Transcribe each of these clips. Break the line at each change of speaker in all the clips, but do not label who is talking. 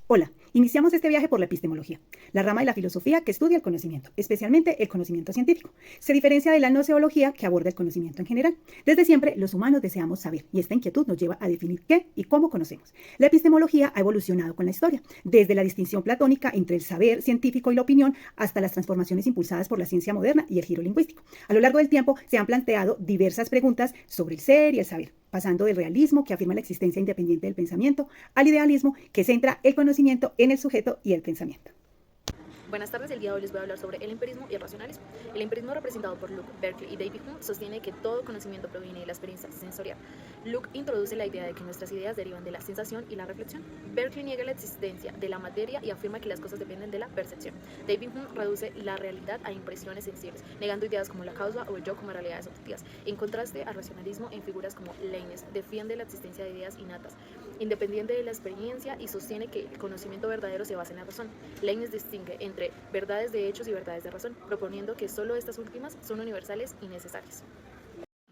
Hola, iniciamos este viaje por la epistemología, la rama de la filosofía que estudia el conocimiento, especialmente el conocimiento científico. Se diferencia de la noceología que aborda el conocimiento en general. Desde siempre, los humanos deseamos saber y esta inquietud nos lleva a definir qué y cómo conocemos. La epistemología ha evolucionado con la historia, desde la distinción platónica entre el saber científico y la opinión hasta las transformaciones impulsadas por la ciencia moderna y el giro lingüístico. A lo largo del tiempo se han planteado diversas preguntas sobre el ser y el saber, pasando del realismo, que afirma la existencia independiente del pensamiento, al idealismo, que centra el conocimiento en el sujeto y el pensamiento.
Buenas tardes, el día de hoy les voy a hablar sobre el empirismo y el racionalismo. El empirismo, representado por Luke, Berkeley y David Hume, sostiene que todo conocimiento proviene de la experiencia sensorial. Luke introduce la idea de que nuestras ideas derivan de la sensación y la reflexión. Berkeley niega la existencia de la materia y afirma que las cosas dependen de la percepción. David Hume reduce la realidad a impresiones sensibles, negando ideas como la causa o el yo como realidades objetivas. En contraste al racionalismo, en figuras como Leibniz defiende la existencia de ideas innatas, independiente de la experiencia, y sostiene que el conocimiento verdadero se basa en la razón. Leibniz distingue entre verdades de hechos y verdades de razón, proponiendo que solo estas últimas son universales y necesarias.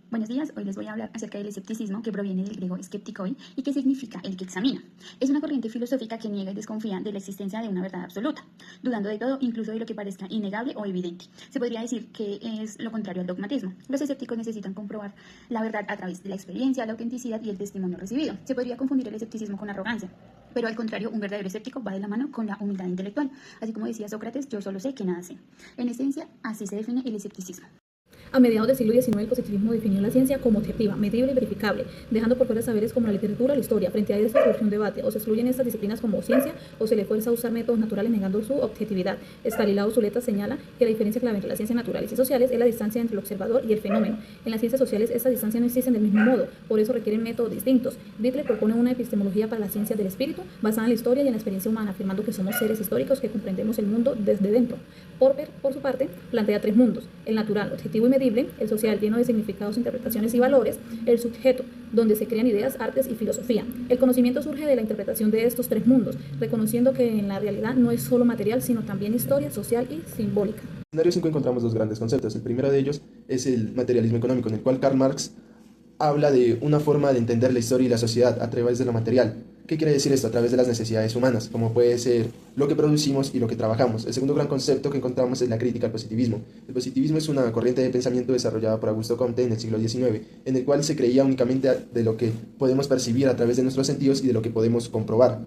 Buenos días, hoy les voy a hablar acerca del escepticismo, que proviene del griego skeptikoi y que significa el que examina. Es una corriente filosófica que niega y desconfía de la existencia de una verdad absoluta, dudando de todo, incluso de lo que parezca innegable o evidente. Se podría decir que es lo contrario al dogmatismo. Los escépticos necesitan comprobar la verdad a través de la experiencia, la autenticidad y el testimonio recibido. Se podría confundir el escepticismo con arrogancia, pero al contrario, un verdadero escéptico va de la mano con la humildad intelectual. Así como decía Sócrates, yo solo sé que nada sé. En esencia, así se define el escepticismo.
A mediados del siglo XIX, el positivismo definió la ciencia como objetiva, medible y verificable, dejando por fuera saberes como la literatura o la historia. Frente a esto surge un debate: o se excluyen estas disciplinas como ciencia, o se le fuerza a usar métodos naturales negando su objetividad. Stanislao Zuleta señala que la diferencia clave entre las ciencias naturales y sociales es la distancia entre el observador y el fenómeno. En las ciencias sociales, esta distancia no existe del mismo modo, por eso requieren métodos distintos. Dittler propone una epistemología para la ciencia del espíritu, basada en la historia y en la experiencia humana, afirmando que somos seres históricos que comprendemos el mundo desde dentro. Popper, por su parte, plantea tres mundos: el natural, objetivo y medible; el social, lleno de significados, interpretaciones y valores; el subjeto, donde se crean ideas, artes y filosofía. El conocimiento surge de la interpretación de estos tres mundos, reconociendo que en la realidad no es solo material, sino también historia, social y simbólica.
En el escenario 5 encontramos dos grandes conceptos. El primero de ellos es el materialismo económico, en el cual Karl Marx habla de una forma de entender la historia y la sociedad a través de lo material. ¿Qué quiere decir esto? A través de las necesidades humanas, como puede ser lo que producimos y lo que trabajamos. El segundo gran concepto que encontramos es la crítica al positivismo. El positivismo es una corriente de pensamiento desarrollada por Augusto Comte en el siglo XIX, en el cual se creía únicamente de lo que podemos percibir a través de nuestros sentidos y de lo que podemos comprobar.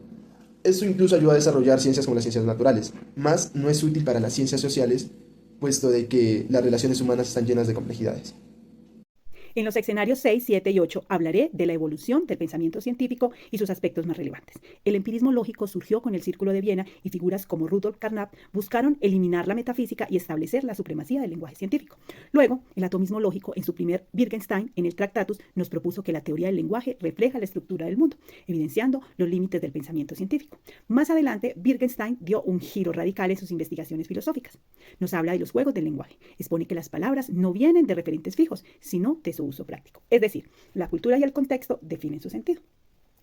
Esto incluso ayuda a desarrollar ciencias como las ciencias naturales, mas no es útil para las ciencias sociales, puesto de que las relaciones humanas están llenas de complejidades.
En los escenarios 6, 7 y 8 hablaré de la evolución del pensamiento científico y sus aspectos más relevantes. El empirismo lógico surgió con el Círculo de Viena y figuras como Rudolf Carnap buscaron eliminar la metafísica y establecer la supremacía del lenguaje científico. Luego, el atomismo lógico, en su primer Wittgenstein, en el Tractatus, nos propuso que la teoría del lenguaje refleja la estructura del mundo, evidenciando los límites del pensamiento científico. Más adelante, Wittgenstein dio un giro radical en sus investigaciones filosóficas. Nos habla de los juegos del lenguaje. Expone que las palabras no vienen de referentes fijos, sino de su uso práctico. Es decir, la cultura y el contexto definen su sentido.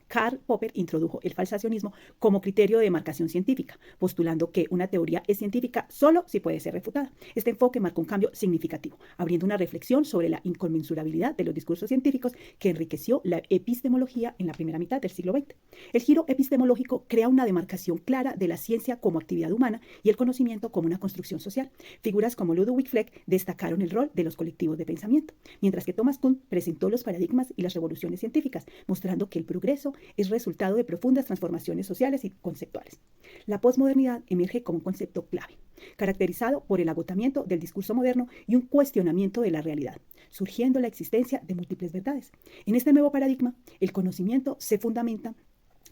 Karl Popper introdujo el falsacionismo como criterio de demarcación científica, postulando que una teoría es científica solo si puede ser refutada. Este enfoque marcó un cambio significativo, abriendo una reflexión sobre la inconmensurabilidad de los discursos científicos que enriqueció la epistemología en la primera mitad del siglo XX. El giro epistemológico crea una demarcación clara de la ciencia como actividad humana y el conocimiento como una construcción social. Figuras como Ludwig Fleck destacaron el rol de los colectivos de pensamiento, mientras que Thomas Kuhn presentó los paradigmas y las revoluciones científicas, mostrando que el progreso es resultado de profundas transformaciones sociales y conceptuales. La posmodernidad emerge como un concepto clave, caracterizado por el agotamiento del discurso moderno y un cuestionamiento de la realidad, surgiendo la existencia de múltiples verdades. En este nuevo paradigma, el conocimiento se fundamenta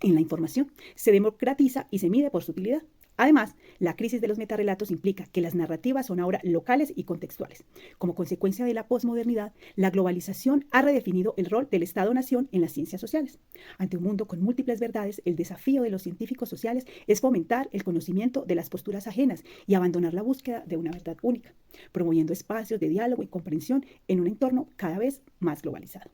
en la información, se democratiza y se mide por su utilidad. Además, la crisis de los metarrelatos implica que las narrativas son ahora locales y contextuales. Como consecuencia de la posmodernidad, la globalización ha redefinido el rol del Estado-nación en las ciencias sociales. Ante un mundo con múltiples verdades, el desafío de los científicos sociales es fomentar el conocimiento de las posturas ajenas y abandonar la búsqueda de una verdad única, promoviendo espacios de diálogo y comprensión en un entorno cada vez más globalizado.